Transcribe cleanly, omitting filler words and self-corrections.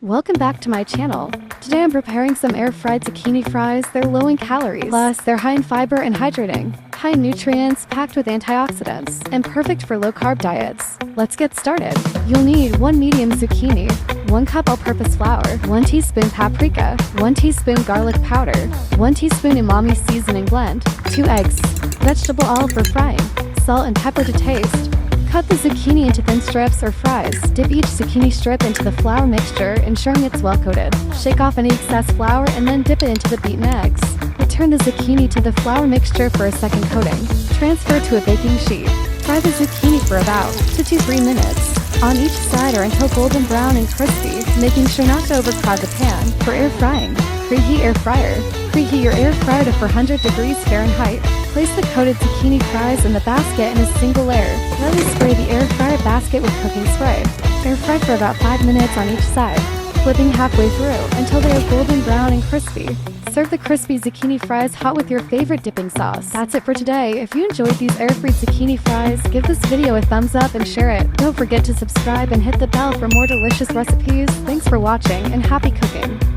Welcome back to my channel. Today I'm preparing some air-fried zucchini fries. They're low in calories, plus they're high in fiber and hydrating, high in nutrients, packed with antioxidants, and perfect for low-carb diets. Let's get started. You'll need 1 medium zucchini, 1 cup all-purpose flour, 1 teaspoon paprika, 1 teaspoon garlic powder, 1 teaspoon umami seasoning blend, 2 eggs, vegetable oil for frying, salt and pepper to taste. Cut the zucchini into thin strips or fries. Dip each zucchini strip into the flour mixture, ensuring it's well coated. Shake off any excess flour and then dip it into the beaten eggs. Return the zucchini to the flour mixture for a second coating. Transfer to a baking sheet. Fry the zucchini for about 2 to 3 minutes on each side or until golden brown and crispy, making sure not to overcrowd the pan. For air frying, preheat air fryer. Preheat your air fryer to 400 degrees Fahrenheit. Place the coated zucchini fries in the basket in a single layer. Lightly spray the air fryer basket with cooking spray. Air fry for about 5 minutes on each side, flipping halfway through until they are golden brown and crispy. Serve the crispy zucchini fries hot with your favorite dipping sauce. That's it for today. If you enjoyed these air-fried zucchini fries, give this video a thumbs up and share it. Don't forget to subscribe and hit the bell for more delicious recipes. Thanks for watching and happy cooking.